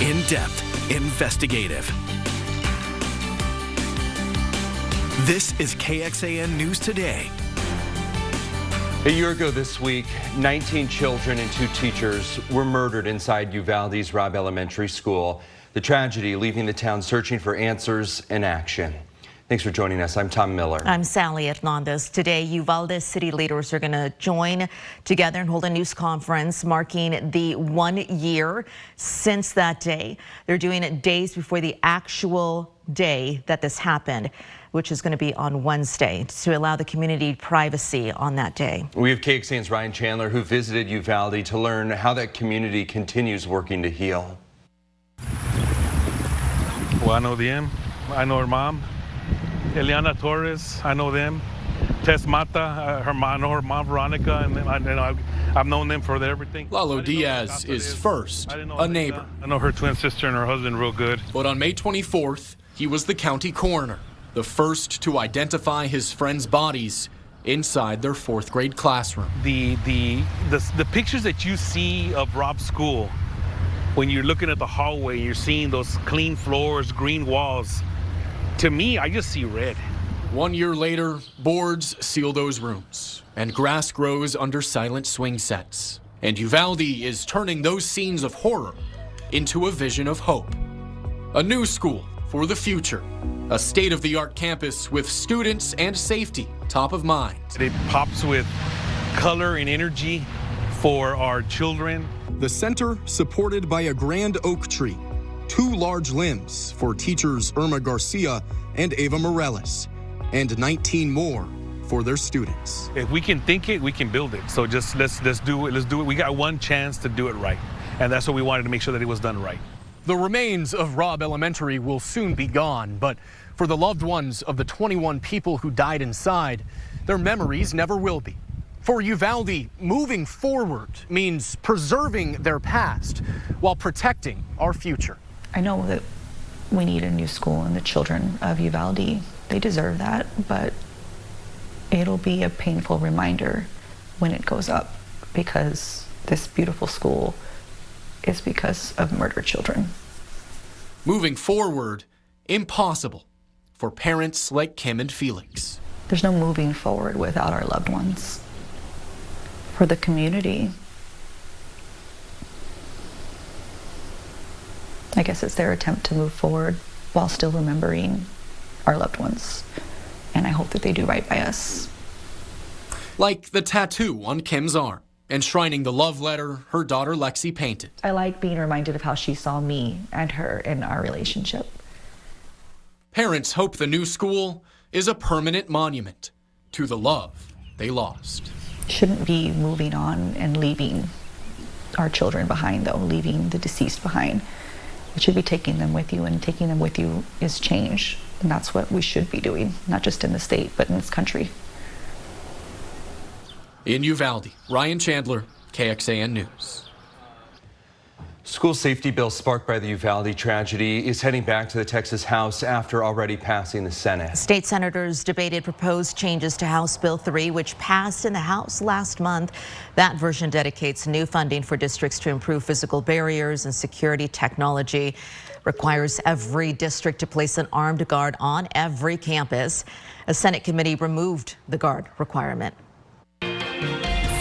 In-depth, investigative. This is KXAN News Today. A year ago this week, 19 children and 2 teachers were murdered inside Uvalde's Robb Elementary School. The tragedy leaving the town searching for answers and action. Thanks for joining us. I'm Tom Miller. I'm Sally Hernandez. Today, Uvalde city leaders are going to join together and hold a news conference marking the 1 year since that day. They're doing it days before the actual day that this happened, which is going to be on Wednesday, to allow the community privacy on that day. We have KXAN's Ryan Chandler, who visited Uvalde to learn how that community continues working to heal. Well, I know them. I know her mom. Eliana Torres, I know them. Tess Mata, I know her mom, Veronica, and I've known them for everything. Lalo Diaz is first, a neighbor. I know her twin sister and her husband real good. But on May 24th, he was the county coroner, the first to identify his friends' bodies inside their 4th grade classroom. The pictures that you see of Robb's school, when you're looking at the hallway, you're seeing those clean floors, green walls. To me, I just see red. 1 year later, boards seal those rooms, and grass grows under silent swing sets. And Uvalde is turning those scenes of horror into a vision of hope. A new school for the future, a state-of-the-art campus with students and safety top of mind. It pops with color and energy for our children. The center supported by a grand oak tree, 2 large limbs for teachers Irma Garcia and Ava Morales, and 19 more for their students. If we can think it, we can build it. So just let's do it. Let's do it. We got one chance to do it right, and that's what we wanted to make sure that it was done right. The remains of Robb Elementary will soon be gone, but for the loved ones of the 21 people who died inside, their memories never will be. For Uvalde, moving forward means preserving their past while protecting our future. I know that we need a new school, and the children of Uvalde, they deserve that, but it'll be a painful reminder when it goes up, because this beautiful school is because of murdered children. Moving forward, impossible for parents like Kim and Felix. There's no moving forward without our loved ones. For the community, I guess it's their attempt to move forward while still remembering our loved ones. And I hope that they do right by us. Like the tattoo on Kim's arm, enshrining the love letter her daughter Lexi painted. I like being reminded of how she saw me and her in our relationship. Parents hope the new school is a permanent monument to the love they lost. Shouldn't be moving on and leaving our children behind, though, leaving the deceased behind. It should be taking them with you, and taking them with you is change. And that's what we should be doing, not just in the state, but in this country. In Uvalde, Ryan Chandler, KXAN News. School safety bill sparked by the Uvalde tragedy is heading back to the Texas House after already passing the Senate. State senators debated proposed changes to House Bill 3, which passed in the House last month. That version dedicates new funding for districts to improve physical barriers and security technology. Requires every district to place an armed guard on every campus. A Senate committee removed the guard requirement.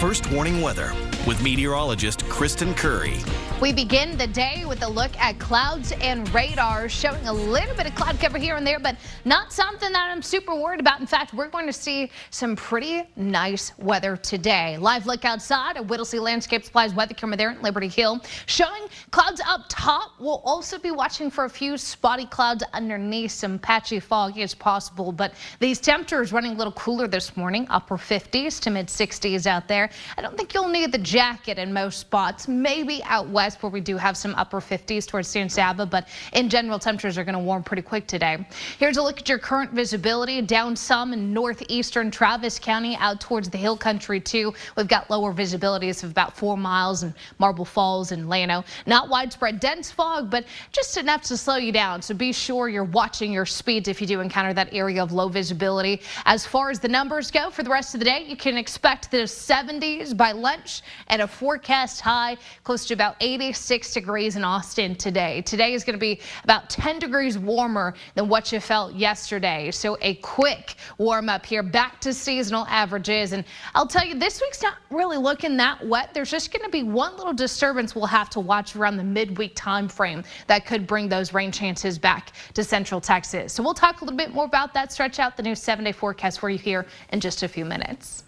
First warning weather with meteorologist Kristen Curry. We begin the day with a look at clouds and radar, showing a little bit of cloud cover here and there, but not something that I'm super worried about. In fact, we're going to see some pretty nice weather today. Live look outside at Whittlesey Landscape Supplies weather camera there in Liberty Hill, showing clouds up top. We'll also be watching for a few spotty clouds underneath, some patchy fog is possible, but these temperatures running a little cooler this morning, upper 50s to mid 60s out there. I don't think you'll need the jacket in most spots, maybe out west where we do have some upper 50s towards San Saba, but in general, temperatures are going to warm pretty quick today. Here's a look at your current visibility. Down some in northeastern Travis County, out towards the hill country too. We've got lower visibilities of about 4 miles in Marble Falls and Llano. Not widespread dense fog, but just enough to slow you down. So be sure you're watching your speeds if you do encounter that area of low visibility. As far as the numbers go for the rest of the day, you can expect the 70s by lunch and a forecast high close to about 80 86 degrees in Austin today. Today is going to be about 10 degrees warmer than what you felt yesterday. So a quick warm up here, back to seasonal averages. And I'll tell you, this week's not really looking that wet. There's just going to be one little disturbance we'll have to watch around the midweek time frame that could bring those rain chances back to Central Texas. So we'll talk a little bit more about that. Stretch out the new 7-day forecast for you here in just a few minutes.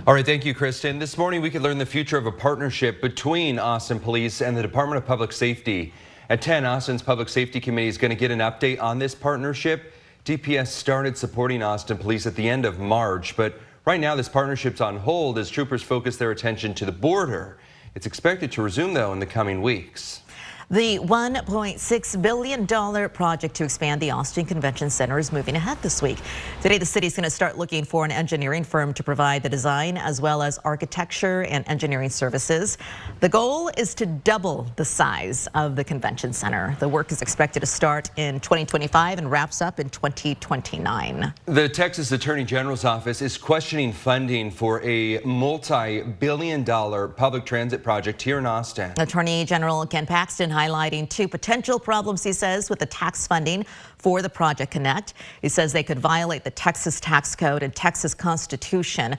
All right, thank you, Kristen. This morning we could learn the future of a partnership between Austin Police and the Department of Public Safety. At 10, Austin's Public Safety Committee is going to get an update on this partnership. DPS started supporting Austin Police at the end of March, but right now this partnership's on hold as troopers focus their attention to the border. It's expected to resume, though, in the coming weeks. The $1.6 billion project to expand the Austin Convention Center is moving ahead this week. Today, the city is going to start looking for an engineering firm to provide the design as well as architecture and engineering services. The goal is to double the size of the convention center. The work is expected to start in 2025 and wraps up in 2029. The Texas Attorney General's office is questioning funding for a multi-billion-dollar public transit project here in Austin. Attorney General Ken Paxton highlighting two potential problems, he says, with the tax funding for the Project Connect. He says they could violate the Texas tax code and Texas Constitution.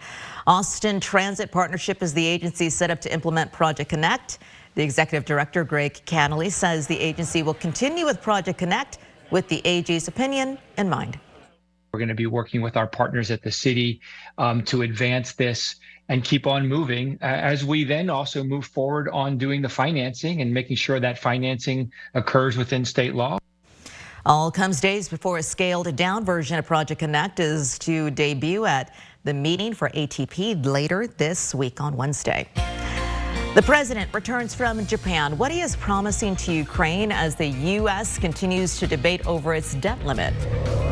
Austin Transit Partnership is the agency set up to implement Project Connect. The executive director, Greg Cannelly, says the agency will continue with Project Connect with the AG's opinion in mind. We're going to be working with our partners at the city to advance this and keep on moving as we then also move forward on doing the financing and making sure that financing occurs within state law. All comes days before a scaled down version of Project Connect is to debut at the meeting for ATP later this week on Wednesday. The president returns from Japan. What he is promising to Ukraine as the U.S. continues to debate over its debt limit.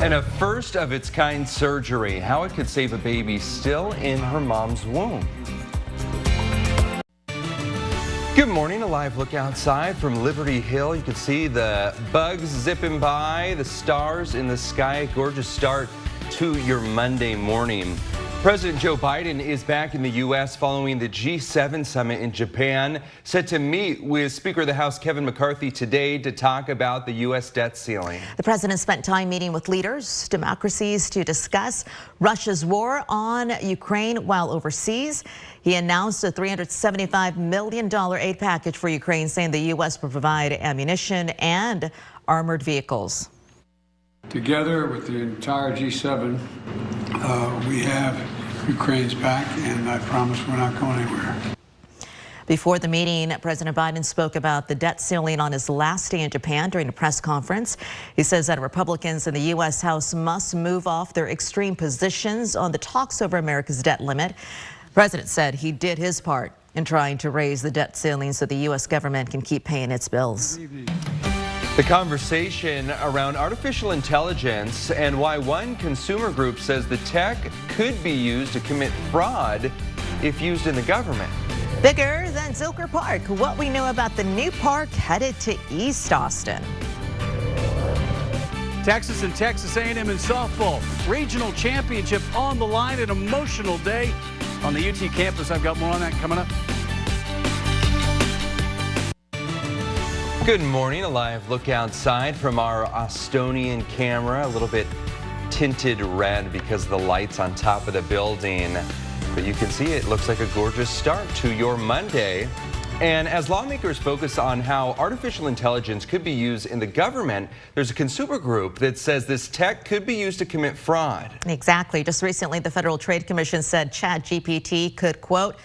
And a first of its kind surgery, how it could save a baby still in her mom's womb. Good morning, a live look outside from Liberty Hill. You can see the bugs zipping by, the stars in the sky. A gorgeous start to your Monday morning. President Joe Biden is back in the U.S. following the G7 summit in Japan, set to meet with Speaker of the House Kevin McCarthy today to talk about the U.S. debt ceiling. The president spent time meeting with leaders, democracies to discuss Russia's war on Ukraine while overseas. He announced a $375 million aid package for Ukraine, saying the U.S. will provide ammunition and armored vehicles. Together with the entire G7, we have Ukraine's back, and I promise we're not going anywhere. Before the meeting, President Biden spoke about the debt ceiling on his last day in Japan during a press conference. He says that Republicans in the U.S. House must move off their extreme positions on the talks over America's debt limit. The president said he did his part in trying to raise the debt ceiling so the U.S. government can keep paying its bills. The conversation around artificial intelligence and why one consumer group says the tech could be used to commit fraud if used in the government. Bigger than Zilker Park, what we know about the new park headed to East Austin. Texas and Texas A&M in softball. Regional championship on the line, an emotional day on the UT campus. I've got more on that coming up. Good morning, a live look outside from our Austonian camera, a little bit tinted red because of the lights on top of the building. But you can see it looks like a gorgeous start to your Monday. And as lawmakers focus on how artificial intelligence could be used in the government, there's a consumer group that says this tech could be used to commit fraud. Exactly. Just recently, the Federal Trade Commission said ChatGPT could, quote,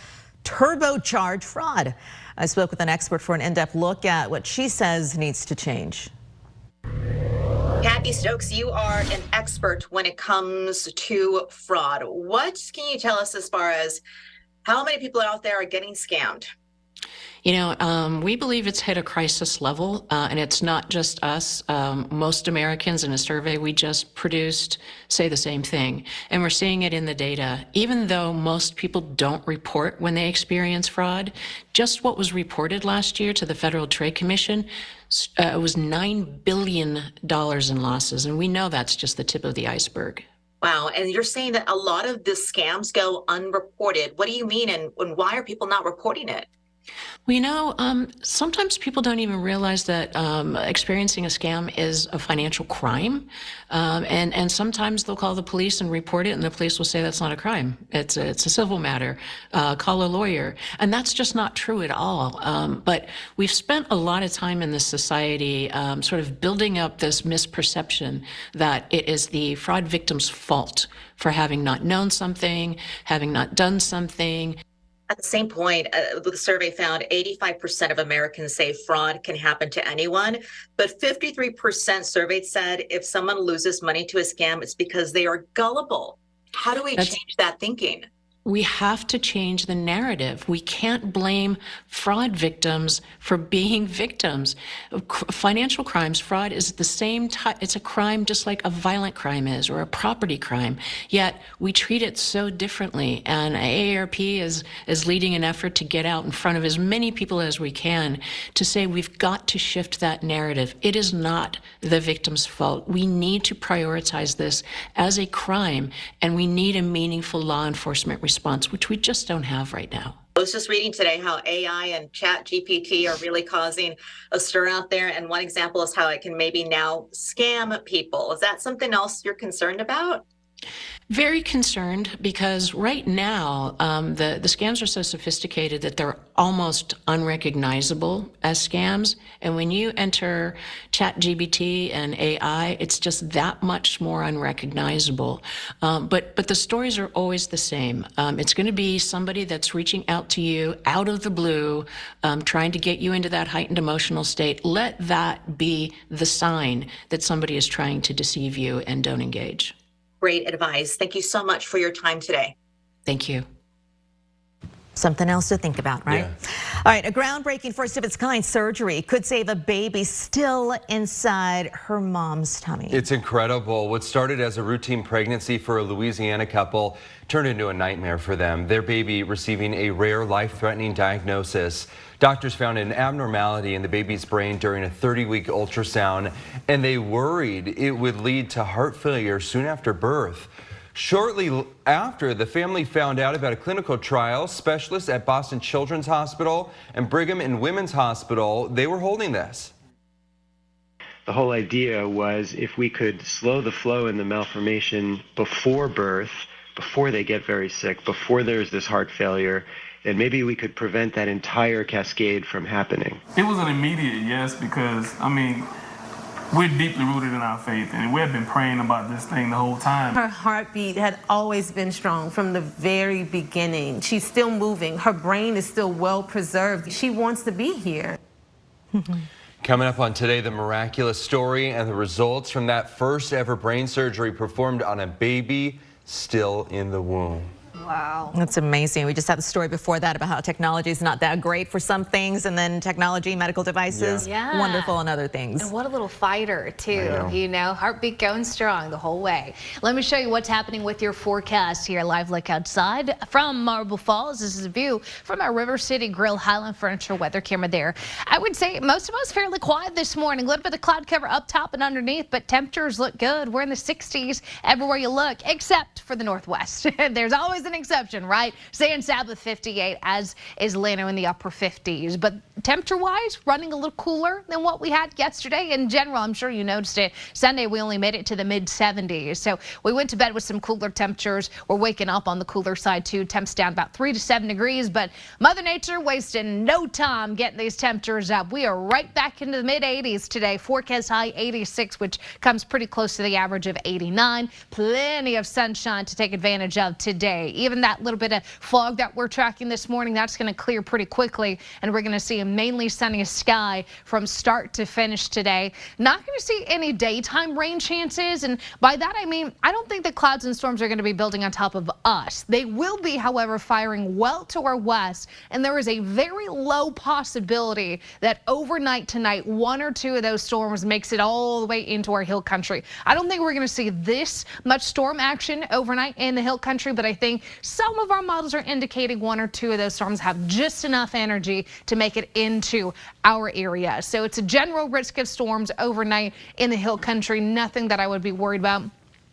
turbocharge fraud. I spoke with an expert for an in-depth look at what she says needs to change. Kathy Stokes, you are an expert when it comes to fraud. What can you tell us as far as how many people out there are getting scammed? You know, we believe it's hit a crisis level, and it's not just us. Most Americans in a survey we just produced say the same thing, and we're seeing it in the data. Even though most people don't report when they experience fraud, just what was reported last year to the Federal Trade Commission was $9 billion in losses, and we know that's just the tip of the iceberg. Wow, and you're saying that a lot of the scams go unreported. What do you mean, and why are people not reporting it? Well, sometimes people don't even realize that experiencing a scam is a financial crime. And sometimes they'll call the police and report it, and the police will say that's not a crime. It's a civil matter. Call a lawyer. And that's just not true at all. But we've spent a lot of time in this society sort of building up this misperception that it is the fraud victim's fault for having not known something, having not done something. At the same point, the survey found 85% of Americans say fraud can happen to anyone, but 53% surveyed said if someone loses money to a scam, it's because they are gullible. How do we change that thinking? We have to change the narrative. We can't blame fraud victims for being victims. Financial crimes, fraud is the same type. It's a crime just like a violent crime is, or a property crime. Yet we treat it so differently. And AARP is leading an effort to get out in front of as many people as we can to say we've got to shift that narrative. It is not the victim's fault. We need to prioritize this as a crime, and we need a meaningful law enforcement response, which we just don't have right now. I was just reading today how AI and Chat GPT are really causing a stir out there. And one example is how it can maybe now scam people. Is that something else you're concerned about? Very concerned, because right now the scams are so sophisticated that they're almost unrecognizable as scams. And when you enter ChatGPT and AI, it's just that much more unrecognizable. But the stories are always the same. It's going to be somebody that's reaching out to you out of the blue, trying to get you into that heightened emotional state. Let that be the sign that somebody is trying to deceive you, and don't engage. Great advice. Thank you so much for your time today. Thank you. Something else to think about, right? Yeah. All right, a groundbreaking first of its kind surgery could save a baby still inside her mom's tummy. It's incredible. What started as a routine pregnancy for a Louisiana couple turned into a nightmare for them. Their baby receiving a rare life-threatening diagnosis. Doctors found an abnormality in the baby's brain during a 30-week ultrasound, and they worried it would lead to heart failure soon after birth. Shortly after, the family found out about a clinical trial. Specialists at Boston Children's Hospital and Brigham and Women's Hospital, they were holding this. The whole idea was if we could slow the flow in the malformation before birth, before they get very sick, before there's this heart failure, then maybe we could prevent that entire cascade from happening. It was an immediate yes, because, we're deeply rooted in our faith, and we have been praying about this thing the whole time. Her heartbeat had always been strong from the very beginning. She's still moving. Her brain is still well preserved. She wants to be here. Coming up on Today, the miraculous story and the results from that first ever brain surgery performed on a baby still in the womb. Wow. That's amazing. We just had the story before that about how technology is not that great for some things, and then technology, medical devices, wonderful in other things. And what a little fighter, too. Heartbeat going strong the whole way. Let me show you what's happening with your forecast here. Live look outside from Marble Falls. This is a view from our River City Grill Highland Furniture weather camera there. I would say most of us fairly quiet this morning. A little bit of cloud cover up top and underneath, but temperatures look good. We're in the 60s everywhere you look, except for the Northwest. There's always an exception, right? San Sabbath 58, as is Llano in the upper 50s. But temperature-wise, running a little cooler than what we had yesterday. In general, I'm sure you noticed it. Sunday, we only made it to the mid-70s. So we went to bed with some cooler temperatures. We're waking up on the cooler side, too. Temps down about 3 to 7 degrees. But Mother Nature wasting no time getting these temperatures up. We are right back into the mid-80s today. Forecast high 86, which comes pretty close to the average of 89. Plenty of sunshine to take advantage of today. Even that little bit of fog that we're tracking this morning, that's going to clear pretty quickly, and we're going to see a mainly sunny sky from start to finish today. Not going to see any daytime rain chances, and by that I mean I don't think the clouds and storms are going to be building on top of us. They will be, however, firing well to our west, and there is a very low possibility that overnight tonight, 1 or 2 of those storms makes it all the way into our hill country. I don't think we're going to see this much storm action overnight in the hill country, but I think some of our models are indicating 1 or 2 of those storms have just enough energy to make it into our area. So it's a general risk of storms overnight in the hill country. Nothing that I would be worried about.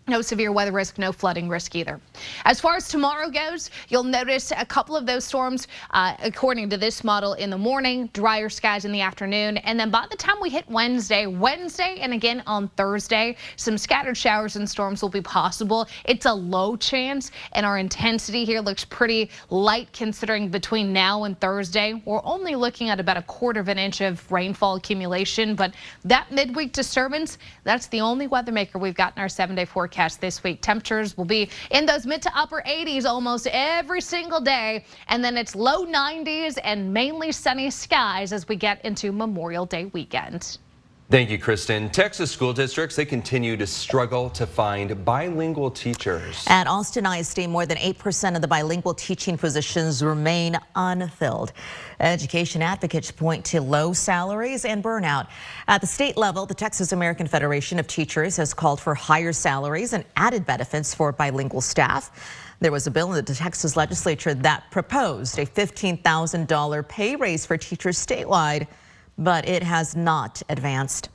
No severe weather risk, no flooding risk either. As far as tomorrow goes, you'll notice a couple of those storms, according to this model, in the morning, drier skies in the afternoon, and then by the time we hit Wednesday and again on Thursday, some scattered showers and storms will be possible. It's a low chance, and our intensity here looks pretty light considering between now and Thursday, we're only looking at about 1/4 inch of rainfall accumulation, but that midweek disturbance, that's the only weather maker we've got in our 7-day forecast this week. Temperatures will be in those mid to upper 80s almost every single day, and then it's low 90s and mainly sunny skies as we get into Memorial Day weekend. Thank you, Kristen. Texas school districts, they continue to struggle to find bilingual teachers. At Austin ISD, more than 8% of the bilingual teaching positions remain unfilled. Education advocates point to low salaries and burnout. At the state level, the Texas American Federation of Teachers has called for higher salaries and added benefits for bilingual staff. There was a bill in the Texas legislature that proposed a $15,000 pay raise for teachers statewide, but it has not advanced.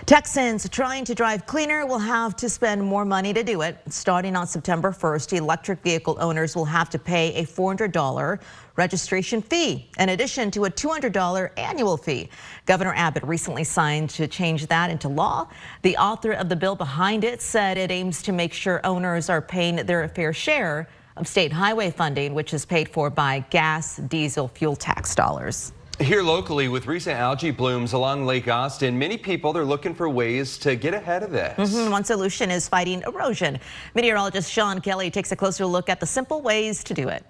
Texans trying to drive cleaner will have to spend more money to do it. Starting on September 1st, electric vehicle owners will have to pay a $400 registration fee, in addition to a $200 annual fee. Governor Abbott recently signed to change that into law. The author of the bill behind it said it aims to make sure owners are paying their fair share of state highway funding, which is paid for by gas, diesel, fuel tax dollars. Here locally, with recent algae blooms along Lake Austin, many people are looking for ways to get ahead of this. One solution is fighting erosion. Meteorologist Sean Kelly takes a closer look at the simple ways to do it.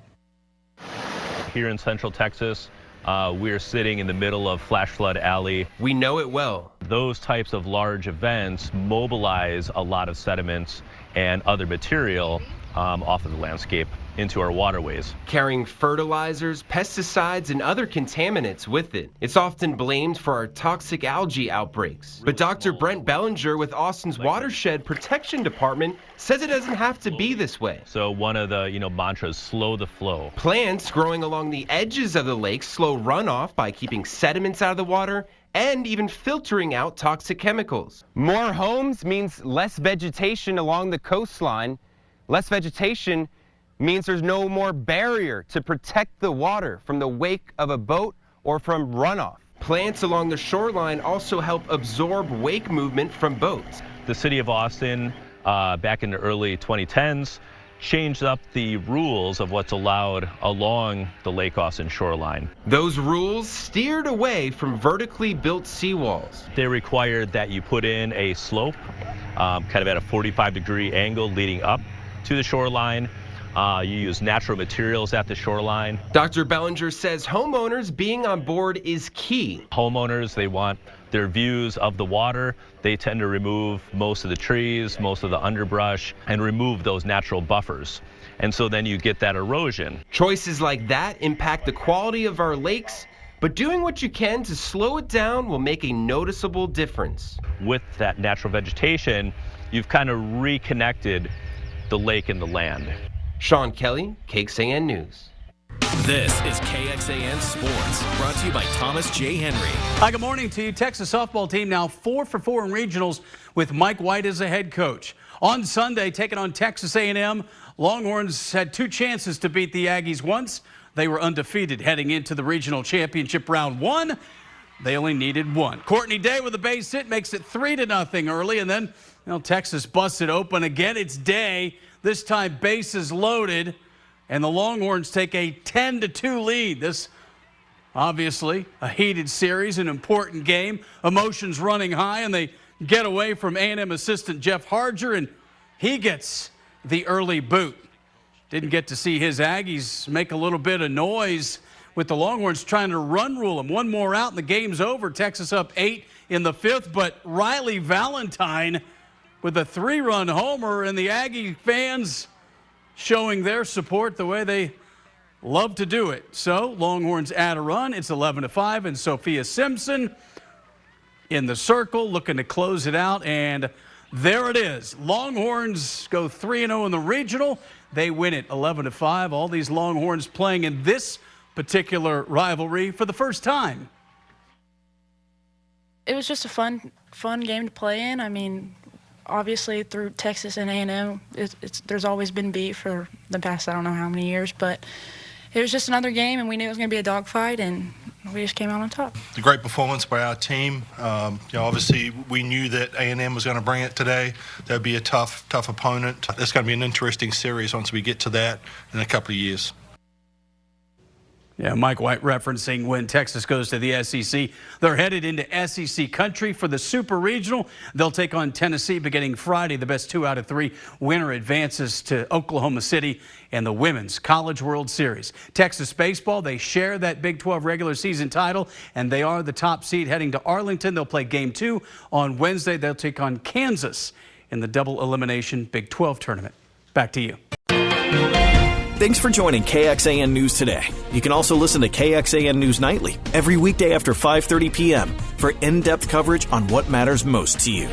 Here in Central Texas, we're sitting in the middle of Flash Flood Alley. We know it well. Those types of large events mobilize a lot of sediments and other material off of the landscape into our waterways. Carrying fertilizers, pesticides, and other contaminants with it. It's often blamed for our toxic algae outbreaks. But Dr. Brent Bellinger with Austin's Watershed Protection Department says it doesn't have to be this way. So one of the, mantras, slow the flow. Plants growing along the edges of the lake slow runoff by keeping sediments out of the water and even filtering out toxic chemicals. More homes means less vegetation along the coastline. Less vegetation means there's no more barrier to protect the water from the wake of a boat or from runoff. Plants along the shoreline also help absorb wake movement from boats. The city of Austin, back in the early 2010s, changed up the rules of what's allowed along the Lake Austin shoreline. Those rules steered away from vertically built seawalls. They required that you put in a slope, kind of at a 45-degree angle leading up to the shoreline. You use natural materials at the shoreline. Dr. Bellinger says homeowners being on board is key. Homeowners, they want their views of the water. They tend to remove most of the trees, most of the underbrush, and remove those natural buffers. And so then you get that erosion. Choices like that impact the quality of our lakes, but doing what you can to slow it down will make a noticeable difference. With that natural vegetation, you've kind of reconnected the lake and the land. Sean Kelly, KXAN News. This is KXAN Sports, brought to you by Thomas J. Henry. Hi, good morning to you. Texas softball team now 4 for 4 in regionals with Mike White as the head coach. On Sunday, taking on Texas A&M, Longhorns had 2 chances to beat the Aggies once. They were undefeated heading into the regional championship round 1. They only needed 1. Courtney Day with a base hit makes it 3-0 early, and then Texas busted open again. It's Day. This time bases loaded, and the Longhorns take a 10-2 lead. This obviously a heated series, an important game. Emotions running high, and they get away from A&M assistant Jeff Harger, and he gets the early boot. Didn't get to see his Aggies make a little bit of noise with the Longhorns trying to run rule them. One more out, and the game's over. Texas up 8 in the 5th, but Riley Valentine with a 3-run homer, and the Aggie fans showing their support the way they love to do it. So Longhorns add a run. It's 11-5, and Sophia Simpson in the circle looking to close it out, and there it is. Longhorns go 3-0 in the regional. They win it 11-5. All these Longhorns playing in this particular rivalry for the first time. It was just a fun game to play in. I mean, obviously through Texas and A&M, there's always been beef for the past I don't know how many years, but it was just another game, and we knew it was going to be a dogfight, and we just came out on top. A great performance by our team. Obviously, we knew that A&M was going to bring it today. That'd be a tough opponent. It's going to be an interesting series once we get to that in a couple of years. Yeah, Mike White referencing when Texas goes to the SEC. They're headed into SEC country for the Super Regional. They'll take on Tennessee beginning Friday. The best 2 out of 3 winner advances to Oklahoma City and the Women's College World Series. Texas baseball, they share that Big 12 regular season title, and they are the top seed heading to Arlington. They'll play Game 2 on Wednesday. They'll take on Kansas in the double elimination Big 12 tournament. Back to you. Thanks for joining KXAN News today. You can also listen to KXAN News Nightly every weekday after 5:30 p.m. for in-depth coverage on what matters most to you.